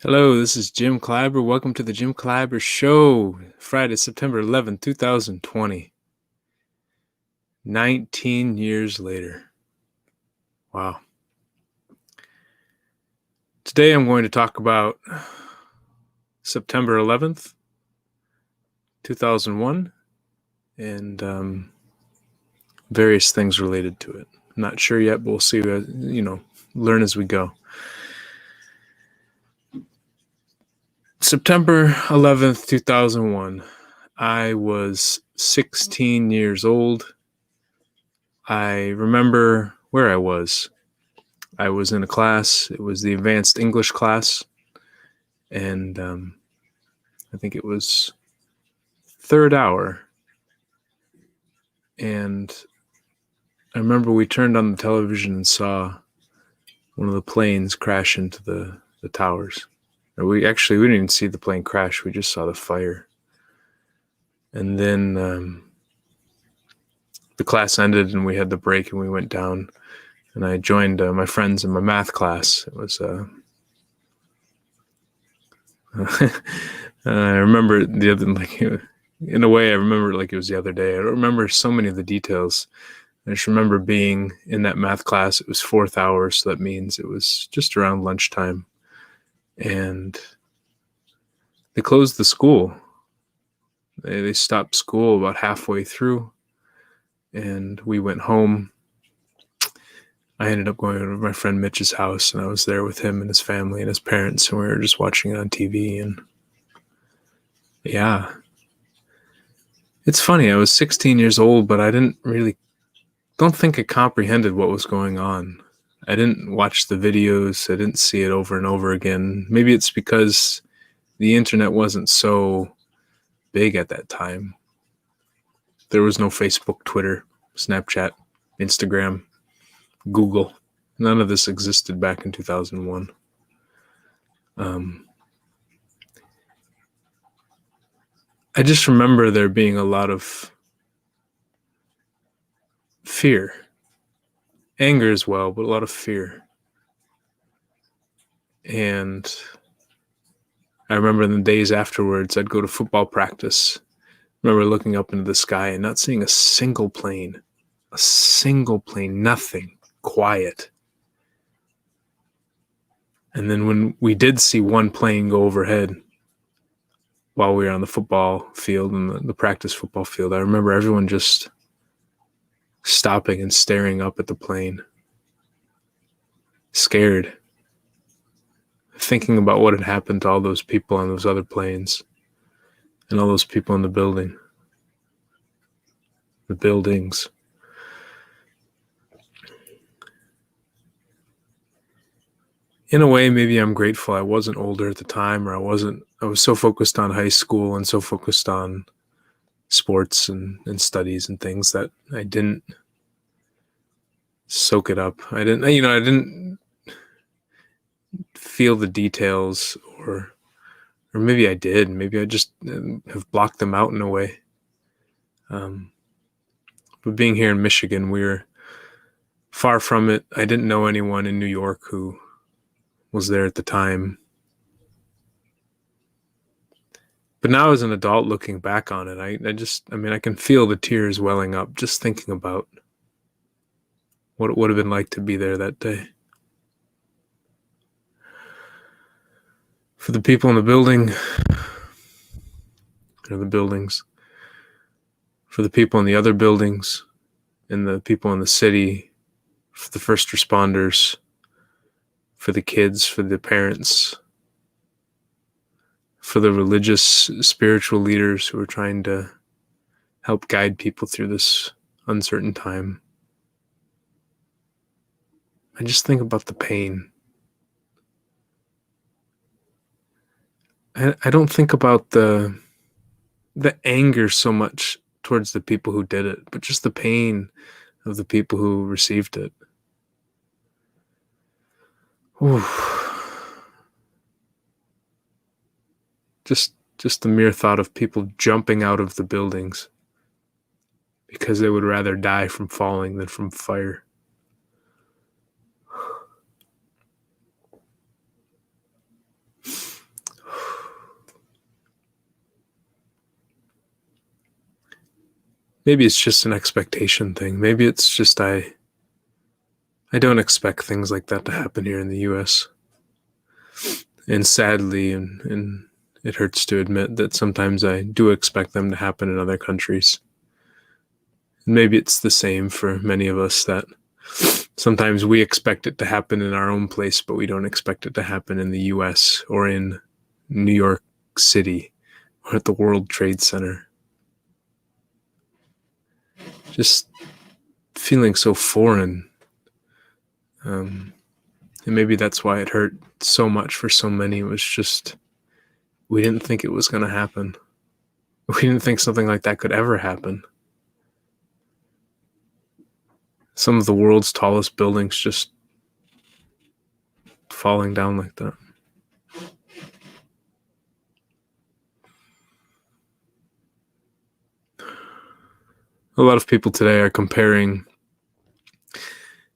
Hello, this is Jim Clyber. Welcome to the Jim Clyber Show. Friday, September 11th, 2020. 19 years later. Wow. Today I'm going to talk about September 11th, 2001, and various things related to it. I'm not sure yet, but we'll see. Learn as we go. September 11th, 2001. I was 16 years old. I remember where I was. I was in a class. It was the advanced English class. And I think it was third hour. And I remember we turned on the television and saw one of the planes crash into the towers. We didn't even see the plane crash. We just saw the fire. And then the class ended and we had the break and we went down. And I joined my friends in my math class. It was I remember in a way, I remember like it was the other day. I don't remember so many of the details. I just remember being in that math class. It was fourth hour, so that means it was just around lunchtime. And they closed the school. They stopped school about halfway through, and we went home. I ended up going to my friend Mitch's house, and I was there with him and his family and his parents, and we were just watching it on TV. And yeah, it's funny. I was 16 years old, but I don't think I comprehended what was going on. I didn't watch the videos. I didn't see it over and over again. Maybe it's because the internet wasn't so big at that time. There was no Facebook, Twitter, Snapchat, Instagram, Google. None of this existed back in 2001. I just remember there being a lot of fear, anger as well, but a lot of fear. And I remember in the days afterwards, I'd go to football practice. I remember looking up into the sky and not seeing a single plane, nothing, quiet. And then when we did see one plane go overhead while we were on the football field and the practice football field, I remember everyone just stopping and staring up at the plane, scared, thinking about what had happened to all those people on those other planes and all those people in the buildings. In a way, maybe I'm grateful I wasn't older at the time, or I was so focused on high school and so focused on sports and studies and things that I didn't soak it up. I didn't feel the details, or maybe I did. Maybe I just have blocked them out in a way. But being here in Michigan, we were far from it. I didn't know anyone in New York who was there at the time. But now as an adult looking back on it, I can feel the tears welling up just thinking about what it would have been like to be there that day. For the people in the building, or the buildings, for the people in the other buildings, and the people in the city, for the first responders, for the kids, for the parents, for the religious, spiritual leaders who are trying to help guide people through this uncertain time. I just think about the pain. I don't think about the anger so much towards the people who did it, but just the pain of the people who received it. Whew. Just the mere thought of people jumping out of the buildings because they would rather die from falling than from fire. maybe it's just an expectation thing. Maybe it's just I don't expect things like that to happen here in the US. And sadly, and it hurts to admit that sometimes I do expect them to happen in other countries. Maybe it's the same for many of us, that sometimes we expect it to happen in our own place, but we don't expect it to happen in the US or in New York City or at the World Trade Center. Just feeling so foreign. And maybe that's why it hurt so much for so many. It was just, we didn't think it was going to happen. We didn't think something like that could ever happen. Some of the world's tallest buildings just falling down like that. A lot of people today are comparing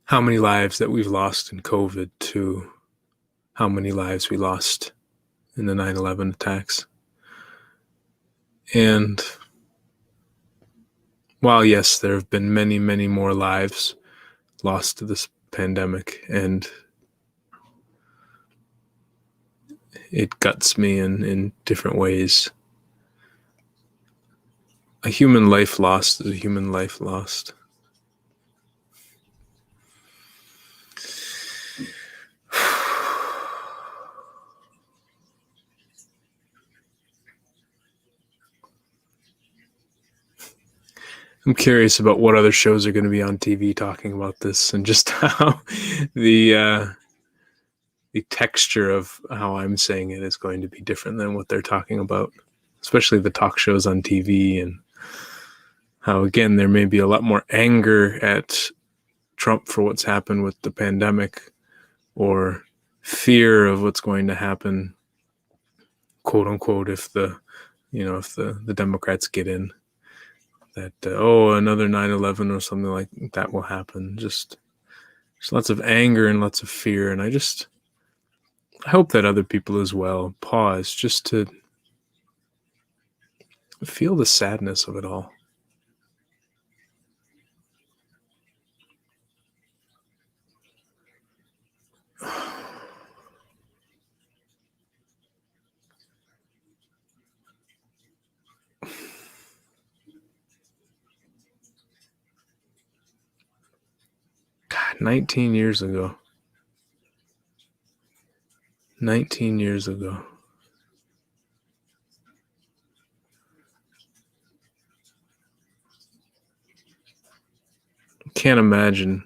how many lives that we've lost in COVID to how many lives we lost in the 9/11 attacks. And while, yes, there have been many, many more lives lost to this pandemic, and it guts me in different ways, a human life lost is a human life lost. I'm curious about what other shows are going to be on TV talking about this, and just how the texture of how I'm saying it is going to be different than what they're talking about, especially the talk shows on TV, and how, again, there may be a lot more anger at Trump for what's happened with the pandemic, or fear of what's going to happen, quote unquote, if the Democrats get in. That another 9/11 or something like that will happen. Just there's lots of anger and lots of fear, and I hope that other people as well pause just to feel the sadness of it all. God, 19 years ago. 19 years ago. Can't imagine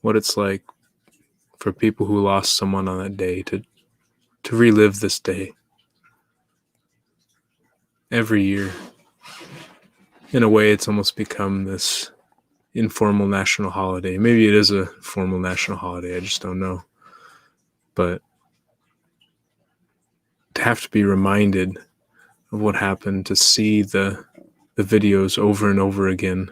what it's like for people who lost someone on that day to relive this day every year. In a way, it's almost become this informal national holiday. Maybe it is a formal national holiday, I just don't know. But to have to be reminded of what happened, to see the videos over and over again.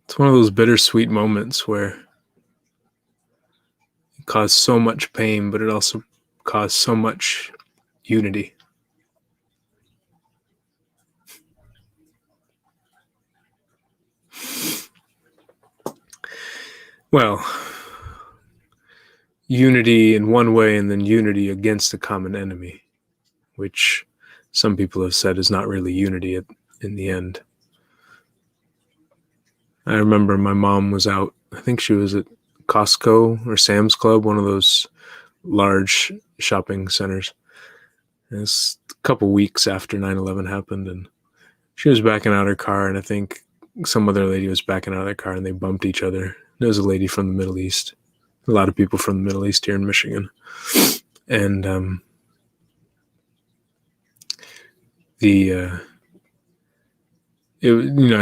It's one of those bittersweet moments where it caused so much pain, but it also caused so much unity. Well, unity in one way, and then unity against a common enemy, which some people have said is not really unity in the end. I remember my mom was out, I think she was at Costco or Sam's Club, one of those large shopping centers. And it's a couple weeks after 9/11 happened, and she was backing out her car, and I think some other lady was backing out of their car, and they bumped each other. There was a lady from the Middle East. A lot of people from the Middle East here in Michigan. And I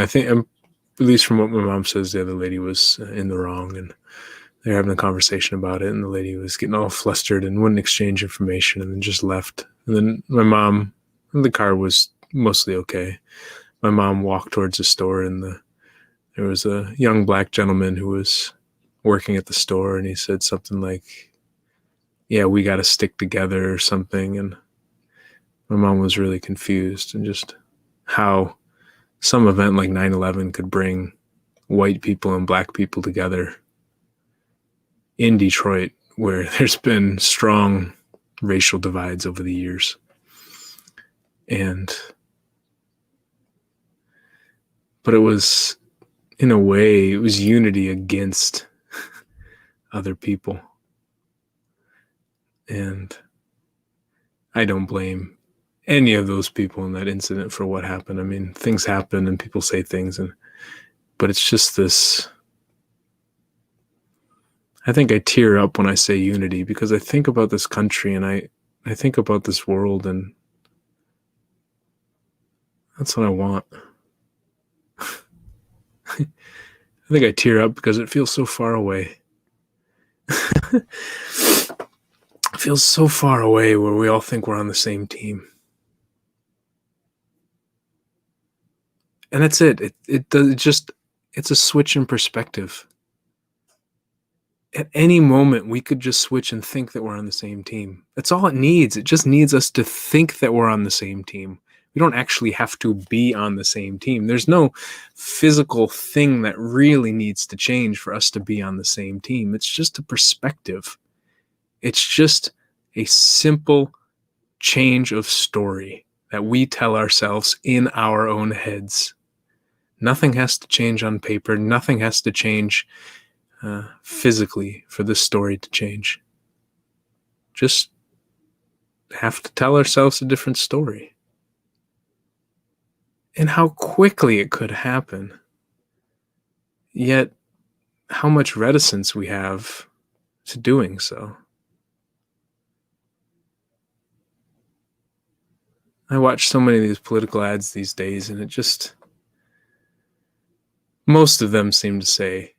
think, at least from what my mom says, the other lady was in the wrong, and they're having a conversation about it, and the lady was getting all flustered and wouldn't exchange information, and then just left. And then my mom, the car was mostly okay. My mom walked towards the store, and there was a young black gentleman who was working at the store, and he said something like, yeah, we got to stick together or something. And my mom was really confused, and just how some event like 9/11 could bring white people and black people together in Detroit, where there's been strong racial divides over the years. But it was, in a way, it was unity against other people. And I don't blame any of those people in that incident for what happened. I mean, things happen and people say things, but it's just this. I think I tear up when I say unity, because I think about this country and I think about this world, and that's what I want. I think I tear up because it feels so far away. It feels so far away, where we all think we're on the same team. And that's it. It's a switch in perspective. At any moment, we could just switch and think that we're on the same team. That's all it needs. It just needs us to think that we're on the same team. We don't actually have to be on the same team. There's no physical thing that really needs to change for us to be on the same team. It's just a perspective. It's just a simple change of story that we tell ourselves in our own heads. Nothing has to change on paper. Nothing has to change physically for this story to change. Just have to tell ourselves a different story. And how quickly it could happen. Yet, how much reticence we have to doing so. I watch so many of these political ads these days, and most of them seem to say,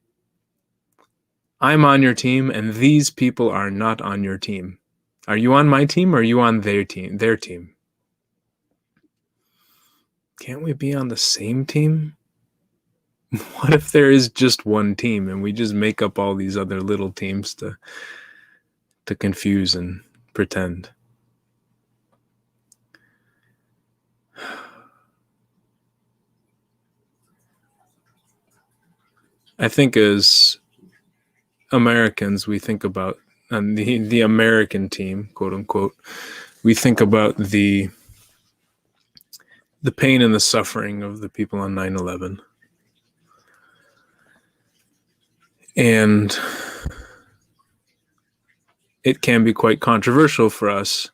I'm on your team, and these people are not on your team. Are you on my team, or are you on their team? Can't we be on the same team? What if there is just one team and we just make up all these other little teams to confuse and pretend? I think as Americans, we think about the American team, quote unquote. We think about the pain and the suffering of the people on 9/11. And it can be quite controversial for us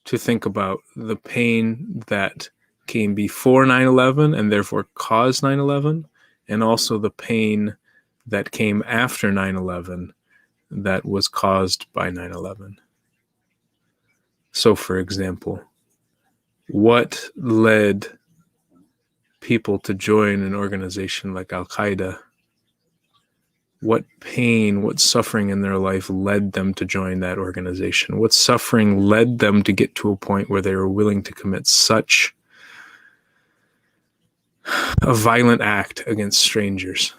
to think about the pain that came before 9/11 and therefore caused 9/11, and also the pain that came after 9/11 that was caused by 9/11. So, for example, what led people to join an organization like Al-Qaeda? What pain, what suffering in their life led them to join that organization? What suffering led them to get to a point where they were willing to commit such a violent act against strangers?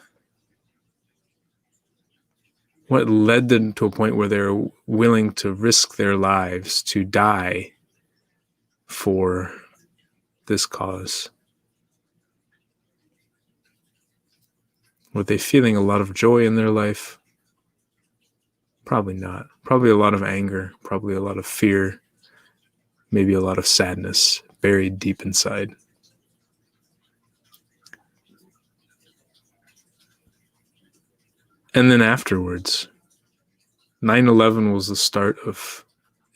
What led them to a point where they're willing to risk their lives, to die for this cause? Were they feeling a lot of joy in their life? Probably not. Probably a lot of anger, probably a lot of fear, maybe a lot of sadness buried deep inside. And then afterwards, 9/11 was the start of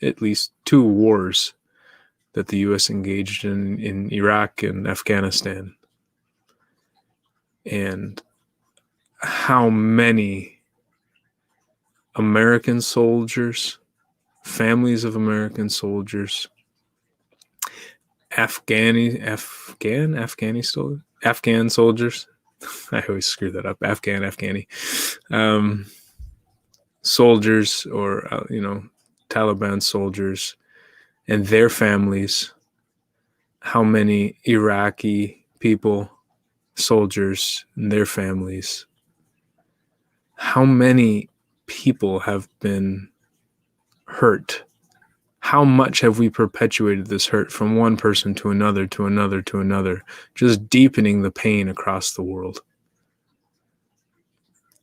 at least 2 wars that the U.S. engaged in Iraq and Afghanistan. And how many American soldiers, families of American soldiers, Afghan soldiers. I always screw that up. Afghani soldiers, or Taliban soldiers and their families. How many Iraqi people, soldiers and their families? How many people have been hurt? How much have we perpetuated this hurt from one person to another, to another, to another, just deepening the pain across the world?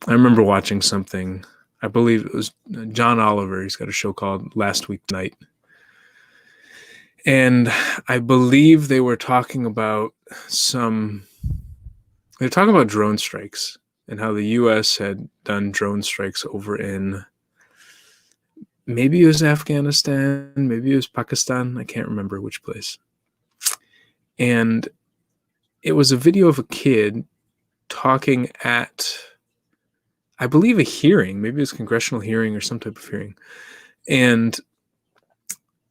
I remember watching something, I believe it was John Oliver. He's got a show called Last Week Tonight. And I believe they were talking about drone strikes and how the US had done drone strikes over in, maybe it was Afghanistan, maybe it was Pakistan. I can't remember which place. And it was a video of a kid talking at, I believe, a hearing. Maybe it was a congressional hearing or some type of hearing. And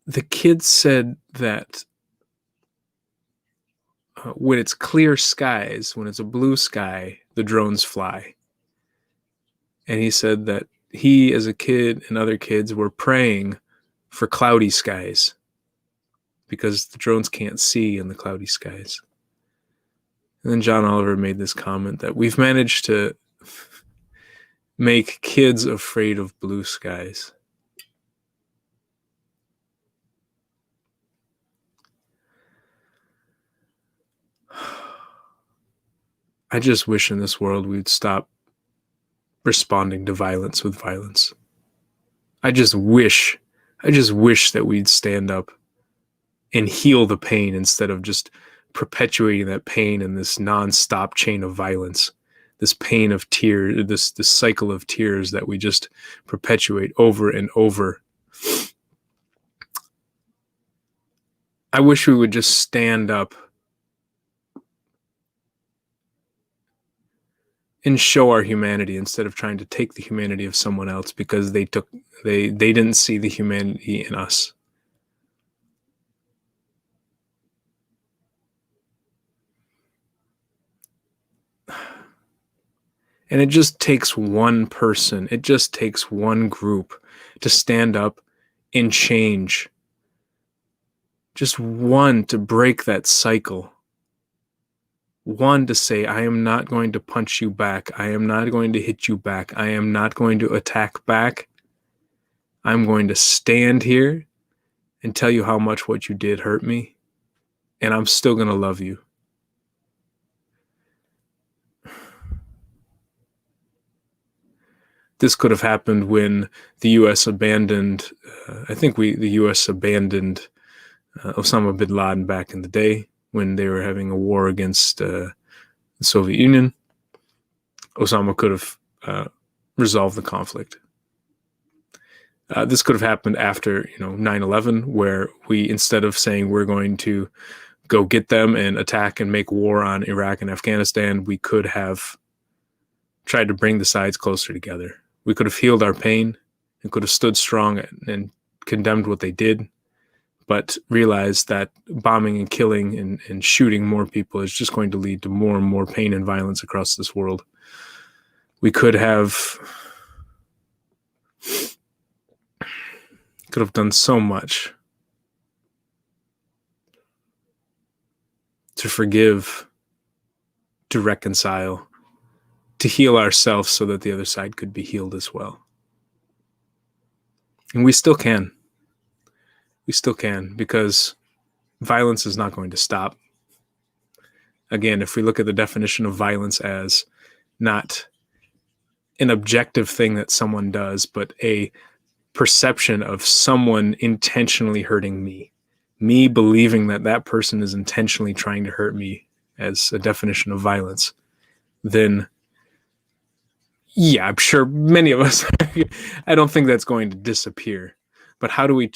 the kid said that when it's clear skies, when it's a blue sky, the drones fly. And he said that he, as a kid, and other kids were praying for cloudy skies because the drones can't see in the cloudy skies. And then John Oliver made this comment that we've managed to make kids afraid of blue skies. I just wish in this world we'd stop responding to violence with violence. I just wish that we'd stand up and heal the pain instead of just perpetuating that pain in this nonstop chain of violence, this pain of tears, this cycle of tears that we just perpetuate over and over. I wish we would just stand up and show our humanity instead of trying to take the humanity of someone else because they didn't see the humanity in us. And it just takes one person, it just takes one group to stand up and change. Just one to break that cycle. One to say, I am not going to punch you back. I am not going to hit you back. I am not going to attack back. I'm going to stand here and tell you how much what you did hurt me. And I'm still going to love you. This could have happened when the U.S. abandoned, the U.S. abandoned Osama bin Laden back in the day when they were having a war against the Soviet Union. Osama could have resolved the conflict. This could have happened after 9/11, where we, instead of saying we're going to go get them and attack and make war on Iraq and Afghanistan, we could have tried to bring the sides closer together. We could have healed our pain and could have stood strong and condemned what they did, but realized that bombing and killing and shooting more people is just going to lead to more and more pain and violence across this world. We could have done so much to forgive, to reconcile, to heal ourselves so that the other side could be healed as well. And we still can. We still can, because violence is not going to stop. Again, if we look at the definition of violence as not an objective thing that someone does, but a perception of someone intentionally hurting me believing that that person is intentionally trying to hurt me as a definition of violence, then yeah, I'm sure many of us, I don't think that's going to disappear. But how do we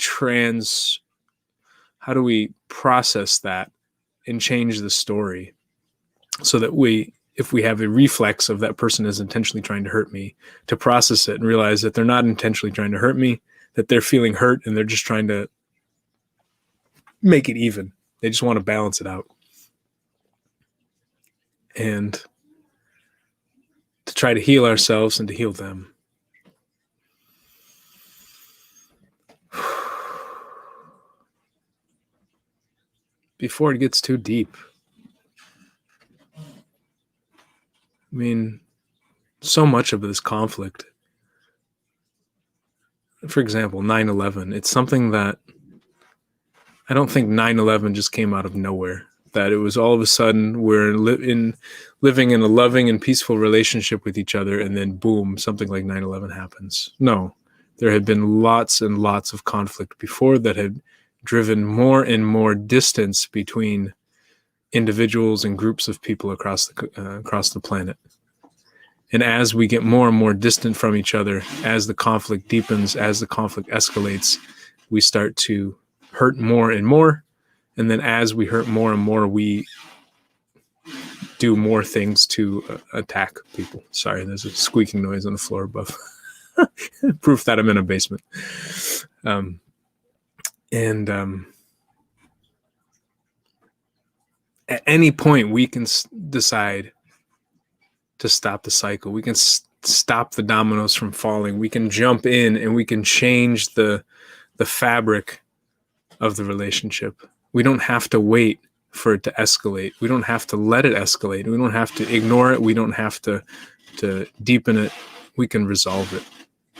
process that and change the story so that if we have a reflex of that person is intentionally trying to hurt me, to process it and realize that they're not intentionally trying to hurt me, that they're feeling hurt and they're just trying to make it even. They just want to balance it out. And to try to heal ourselves and to heal them. Before it gets too deep. I mean, so much of this conflict, for example, 9/11. It's something that I don't think 9/11 just came out of nowhere. That it was all of a sudden we're living in a loving and peaceful relationship with each other, and then boom, something like 9/11 happens. No, there had been lots and lots of conflict before that had driven more and more distance between individuals and groups of people across the planet. And as we get more and more distant from each other, as the conflict deepens, as the conflict escalates, we start to hurt more and more. And then as we hurt more and more, we do more things to attack people. Sorry, there's a squeaking noise on the floor above. Proof that I'm in a basement. At any point, we can decide to stop the cycle. We can stop the dominoes from falling. We can jump in and we can change the fabric of the relationship. We don't have to wait for it to escalate. We don't have to let it escalate. We don't have to ignore it. We don't have to deepen it. We can resolve it.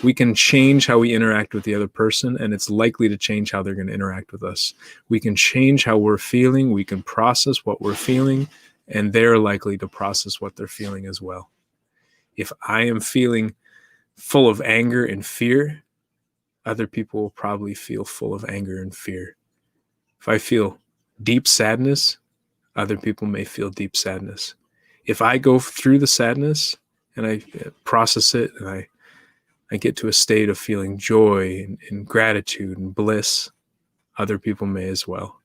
We can change how we interact with the other person, and it's likely to change how they're going to interact with us. We can change how we're feeling. We can process what we're feeling, and they're likely to process what they're feeling as well. If I am feeling full of anger and fear, other people will probably feel full of anger and fear. If I feel deep sadness, other people may feel deep sadness. If I go through the sadness and I process it and I get to a state of feeling joy and gratitude and bliss, other people may as well.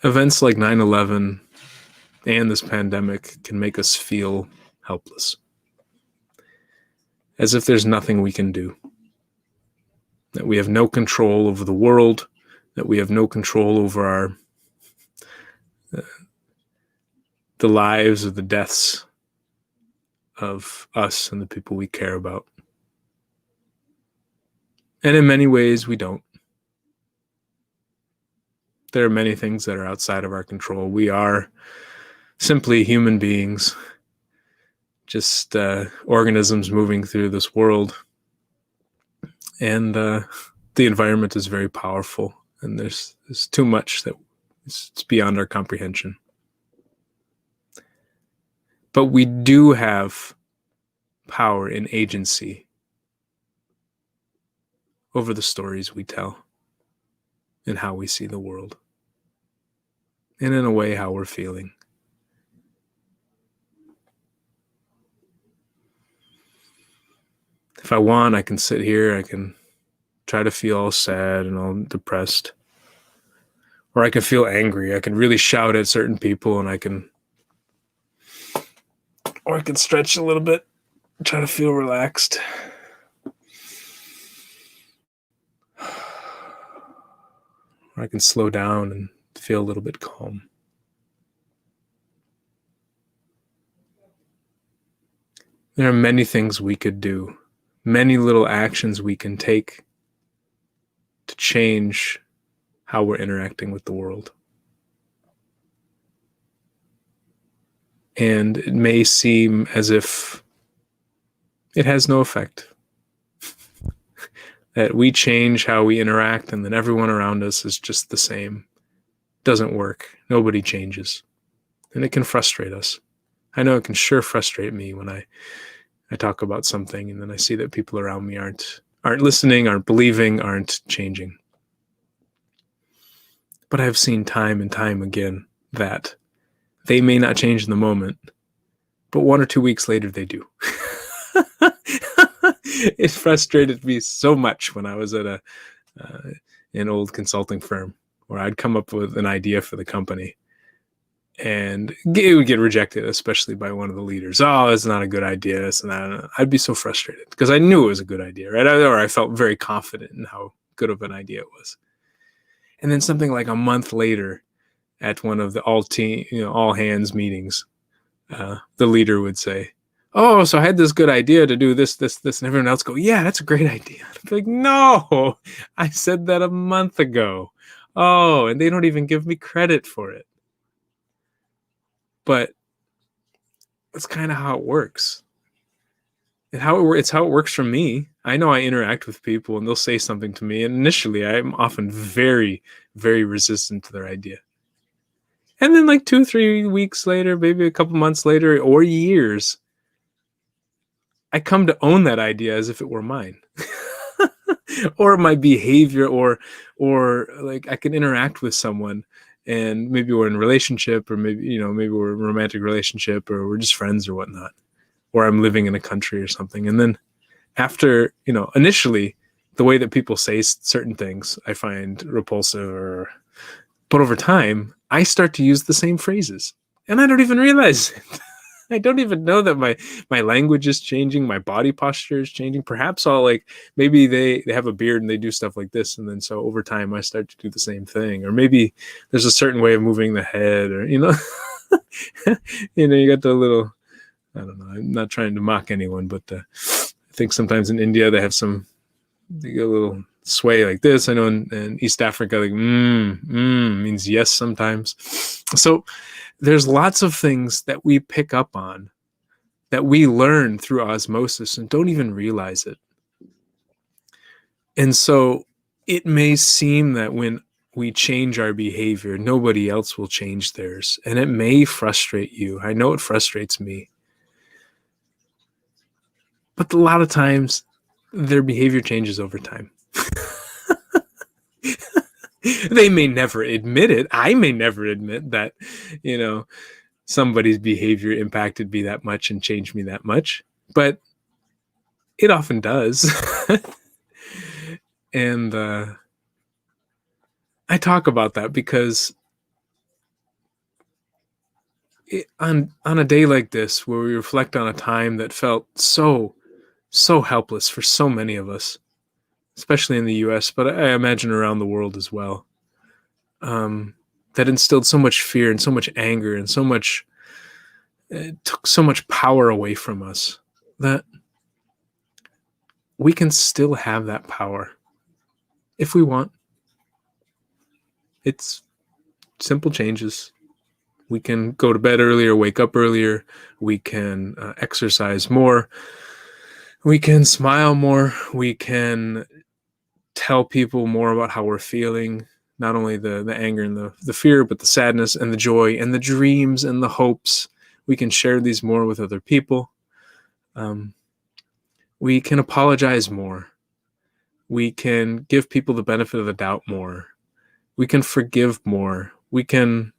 Events like 9/11 and this pandemic can make us feel helpless, as if there's nothing we can do, that we have no control over the world, that we have no control over the lives or the deaths of us and the people we care about. And in many ways, we don't. There are many things that are outside of our control. We are simply human beings, just organisms moving through this world. And the environment is very powerful, and there's too much that it's beyond our comprehension. But we do have power and agency over the stories we tell and how we see the world, and in a way, how we're feeling. If I want, I can sit here, I can try to feel all sad and all depressed. Or I can feel angry. I can really shout at certain people, and I can stretch a little bit, try to feel relaxed. Or I can slow down and feel a little bit calm. There are many things we could do, many little actions we can take to change how we're interacting with the world. And it may seem as if it has no effect, that we change how we interact and then everyone around us is just the same. Doesn't work. Nobody changes. And it can frustrate us. I know it can sure frustrate me when I talk about something and then I see that people around me aren't listening, aren't believing, aren't changing. But I've seen time and time again that they may not change in the moment, but 1 or 2 weeks later they do. It frustrated me so much when I was at an old consulting firm where I'd come up with an idea for the company and it would get rejected, especially by one of the leaders. Oh, it's not a good idea. This and that. I'd be so frustrated because I knew it was a good idea, right? Or I felt very confident in how good of an idea it was. And then something like a month later at one of the all hands meetings, the leader would say, oh, so I had this good idea to do this, and everyone else go, yeah, that's a great idea. I'd be like, no, I said that a month ago. Oh, and they don't even give me credit for it. But That's kind of how it works. And it's how it works for me. I know I interact with people and they'll say something to me, and initially I'm often very, very resistant to their idea. And then like 2, 3 weeks later, maybe a couple months later, or years, I come to own that idea as if it were mine. Or my behavior, or like I can interact with someone and maybe we're in a relationship, or maybe we're in a romantic relationship, or we're just friends or whatnot, or I'm living in a country or something. And then after, initially the way that people say certain things I find repulsive, but over time I start to use the same phrases and I don't even realize it. I don't even know that my language is changing, my body posture is changing. Perhaps I'll like, maybe they have a beard and they do stuff like this, and then so over time I start to do the same thing. Or maybe there's a certain way of moving the head, or you got the little, I don't know, I'm not trying to mock anyone, but I think sometimes in India they get a little sway like this. I know in East Africa, like means yes sometimes. So there's lots of things that we pick up on, that we learn through osmosis and don't even realize it. And so it may seem that when we change our behavior, nobody else will change theirs. And it may frustrate you. I know it frustrates me. But a lot of times their behavior changes over time. They may never admit it. I may never admit that, somebody's behavior impacted me that much and changed me that much, but it often does. And I talk about that because on a day like this, where we reflect on a time that felt so helpless for so many of us, especially in the US, but I imagine around the world as well, that instilled so much fear and so much anger and it took so much power away from us, that we can still have that power if we want. It's simple changes. We can go to bed earlier, wake up earlier. We can exercise more. We can smile more. We can tell people more about how we're feeling. Not only the anger and the fear, but the sadness and the joy and the dreams and the hopes. We can share these more with other people. We can apologize more. We can give people the benefit of the doubt more. We can forgive more. We can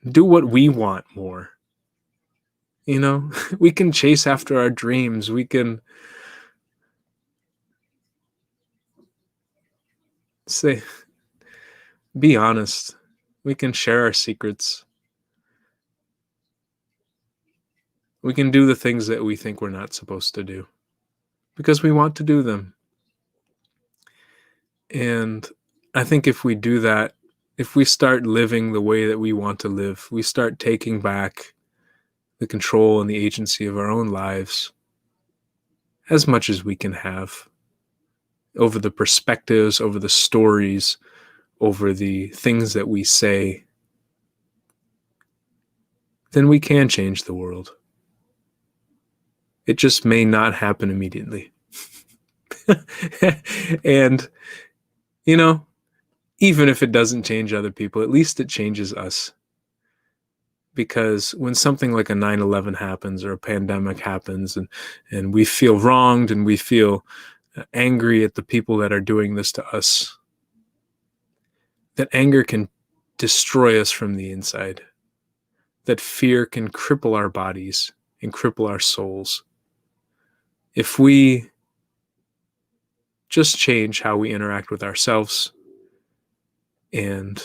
do what we want more. We can chase after our dreams. We can be honest. We can share our secrets. We can do the things that we think we're not supposed to do because we want to do them. And I think if we do that, if we start living the way that we want to live, we start taking back the control and the agency of our own lives as much as we can have, over the perspectives, over the stories, over the things that we say, then we can change the world. It just may not happen immediately. And, even if it doesn't change other people, at least it changes us. Because when something like a 9/11 happens, or a pandemic happens, and we feel wronged and we feel angry at the people that are doing this to us, that anger can destroy us from the inside. That fear can cripple our bodies and cripple our souls. If we just change how we interact with ourselves and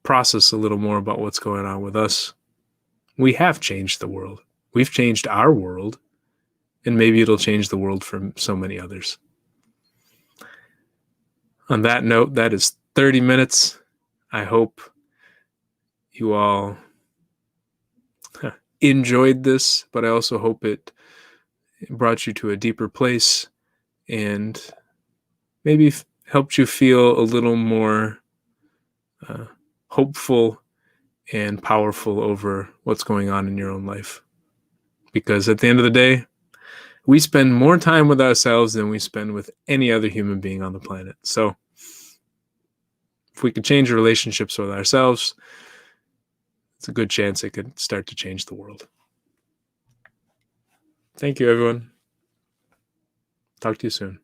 process a little more about what's going on with us, we have changed the world. We've changed our world, and maybe it'll change the world for so many others. On that note, that is 30 minutes. I hope you all enjoyed this, but I also hope it brought you to a deeper place and maybe helped you feel a little more hopeful and powerful over what's going on in your own life. Because at the end of the day, we spend more time with ourselves than we spend with any other human being on the planet. So if we could change relationships with ourselves, it's a good chance it could start to change the world. Thank you, everyone. Talk to you soon.